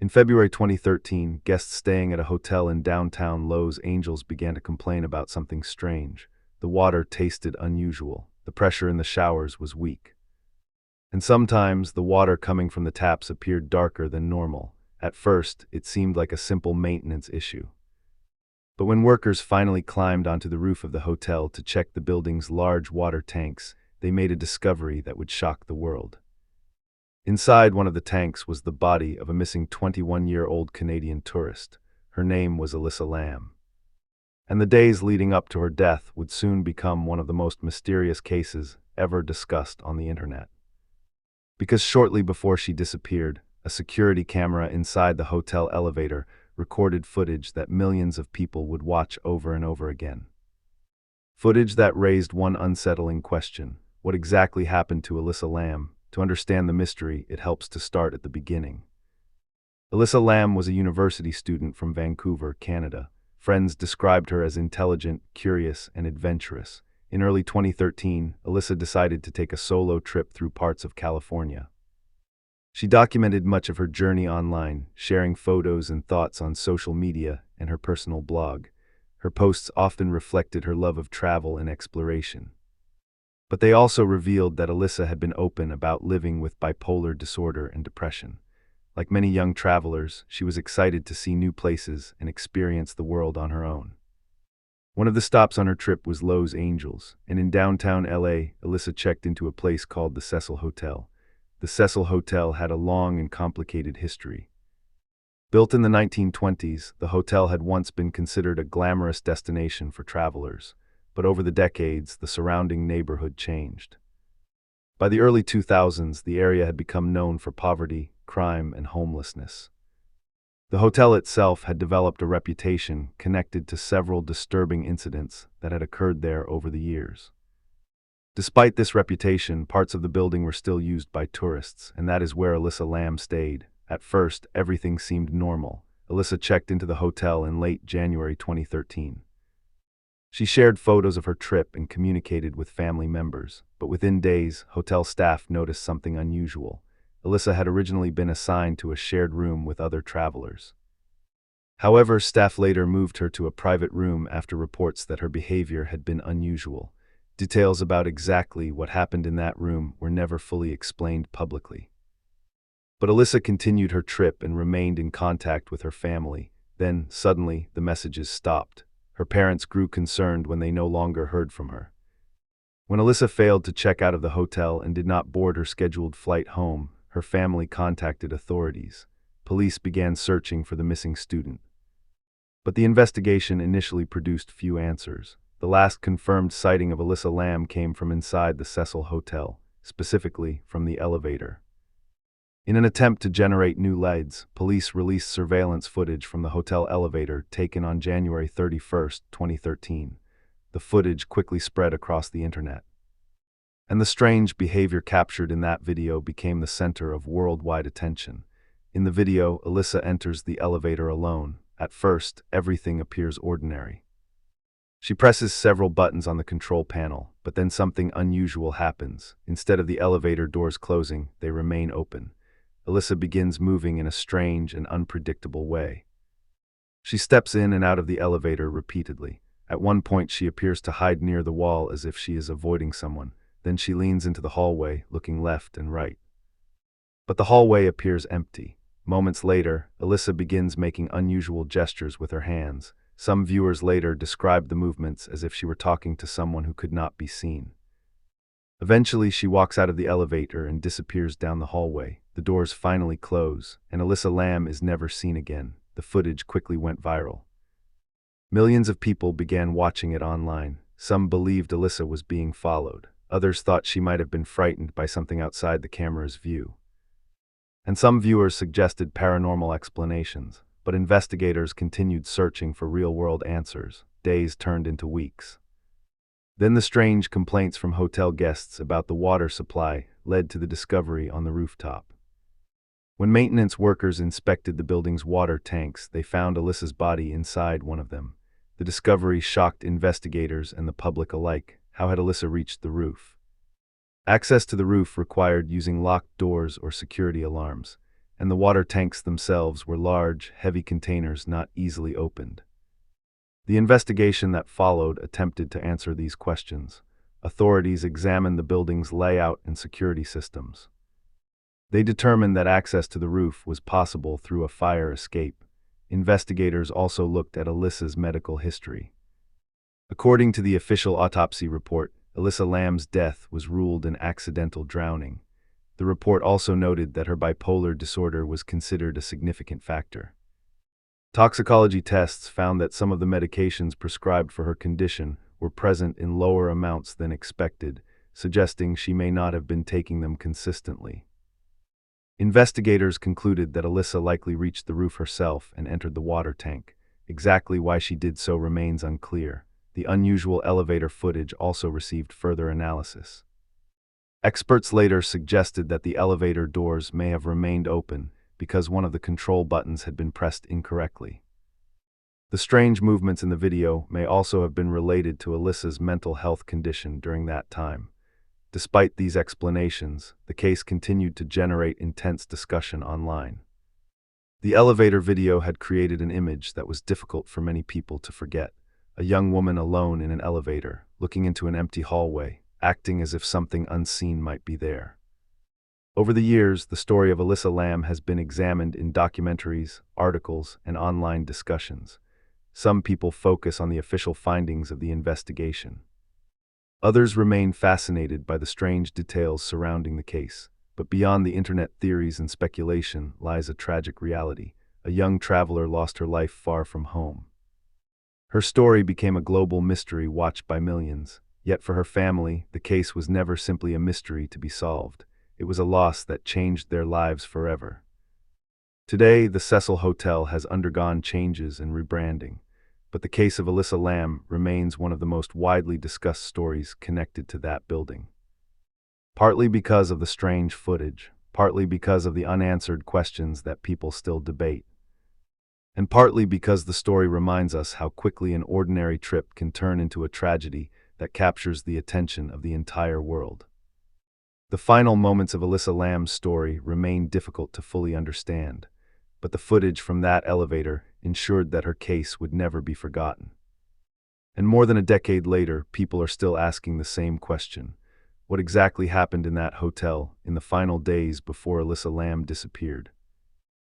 In February 2013, guests staying at a hotel in downtown Los Angeles began to complain about something strange. The water tasted unusual. The pressure in the showers was weak. And sometimes the water coming from the taps appeared darker than normal. At first, it seemed like a simple maintenance issue. But when workers finally climbed onto the roof of the hotel to check the building's large water tanks, they made a discovery that would shock the world. Inside one of the tanks was the body of a missing 21-year-old Canadian tourist. Her name was Elisa Lam. And the days leading up to her death would soon become one of the most mysterious cases ever discussed on the internet. Because shortly before she disappeared, a security camera inside the hotel elevator recorded footage that millions of people would watch over and over again. Footage that raised one unsettling question: what exactly happened to Elisa Lam? To understand the mystery, it helps to start at the beginning. Elisa Lam was a university student from Vancouver, Canada. Friends described her as intelligent, curious, and adventurous. In early 2013, Elisa decided to take a solo trip through parts of California. She documented much of her journey online, sharing photos and thoughts on social media and her personal blog. Her posts often reflected her love of travel and exploration. But they also revealed that Elisa had been open about living with bipolar disorder and depression. Like many young travelers, she was excited to see new places and experience the world on her own. One of the stops on her trip was Los Angeles, and in downtown LA, Elisa checked into a place called the Cecil Hotel. The Cecil Hotel had a long and complicated history. Built in the 1920s, the hotel had once been considered a glamorous destination for travelers. But over the decades, the surrounding neighborhood changed. By the early 2000s, the area had become known for poverty, crime, and homelessness. The hotel itself had developed a reputation connected to several disturbing incidents that had occurred there over the years. Despite this reputation, parts of the building were still used by tourists, and that is where Elisa Lam stayed. At first, everything seemed normal. Elisa checked into the hotel in late January 2013. She shared photos of her trip and communicated with family members, but within days, hotel staff noticed something unusual. Elisa had originally been assigned to a shared room with other travelers. However, staff later moved her to a private room after reports that her behavior had been unusual. Details about exactly what happened in that room were never fully explained publicly. But Elisa continued her trip and remained in contact with her family. Then, suddenly, the messages stopped. Her parents grew concerned when they no longer heard from her. When Elisa failed to check out of the hotel and did not board her scheduled flight home, her family contacted authorities. Police began searching for the missing student. But the investigation initially produced few answers. The last confirmed sighting of Elisa Lam came from inside the Cecil Hotel, specifically from the elevator. In an attempt to generate new leads, police released surveillance footage from the hotel elevator taken on January 31, 2013. The footage quickly spread across the internet. And the strange behavior captured in that video became the center of worldwide attention. In the video, Elisa enters the elevator alone. At first, everything appears ordinary. She presses several buttons on the control panel, but then something unusual happens. Instead of the elevator doors closing, they remain open. Elisa begins moving in a strange and unpredictable way. She steps in and out of the elevator repeatedly. At one point, she appears to hide near the wall as if she is avoiding someone. Then she leans into the hallway, looking left and right. But the hallway appears empty. Moments later, Elisa begins making unusual gestures with her hands. Some viewers later described the movements as if she were talking to someone who could not be seen. Eventually, she walks out of the elevator and disappears down the hallway. The doors finally close, and Elisa Lam is never seen again. The footage quickly went viral. Millions of people began watching it online. Some believed Elisa was being followed. Others thought she might have been frightened by something outside the camera's view. And some viewers suggested paranormal explanations, but investigators continued searching for real-world answers. Days turned into weeks. Then the strange complaints from hotel guests about the water supply led to the discovery on the rooftop. When maintenance workers inspected the building's water tanks, they found Elisa's body inside one of them. The discovery shocked investigators and the public alike. How had Elisa reached the roof? Access to the roof required using locked doors or security alarms. and the water tanks themselves were large, heavy containers not easily opened. The investigation that followed attempted to answer these questions. Authorities examined the building's layout and security systems. They determined that access to the roof was possible through a fire escape. Investigators also looked at Elisa's medical history. According to the official autopsy report, Elisa Lam's death was ruled an accidental drowning. The report also noted that her bipolar disorder was considered a significant factor. Toxicology tests found that some of the medications prescribed for her condition were present in lower amounts than expected, suggesting she may not have been taking them consistently. Investigators concluded that Elisa likely reached the roof herself and entered the water tank. Exactly why she did so remains unclear. The unusual elevator footage also received further analysis. Experts later suggested that the elevator doors may have remained open because one of the control buttons had been pressed incorrectly. The strange movements in the video may also have been related to Elisa's mental health condition during that time. Despite these explanations, the case continued to generate intense discussion online. The elevator video had created an image that was difficult for many people to forget. A young woman alone in an elevator, looking into an empty hallway, acting as if something unseen might be there. Over the years, the story of Elisa Lam has been examined in documentaries, articles, and online discussions. Some people focus on the official findings of the investigation. Others remain fascinated by the strange details surrounding the case. But beyond the internet theories and speculation lies a tragic reality. A young traveler lost her life far from home. Her story became a global mystery watched by millions. Yet for her family, the case was never simply a mystery to be solved. It was a loss that changed their lives forever. Today, the Cecil Hotel has undergone changes and rebranding, but the case of Elisa Lam remains one of the most widely discussed stories connected to that building. Partly because of the strange footage, partly because of the unanswered questions that people still debate, and partly because the story reminds us how quickly an ordinary trip can turn into a tragedy that captures the attention of the entire world. The final moments of Elisa Lam's story remain difficult to fully understand, but the footage from that elevator ensured that her case would never be forgotten. And more than a decade later, people are still asking the same question. What exactly happened in that hotel in the final days before Elisa Lam disappeared?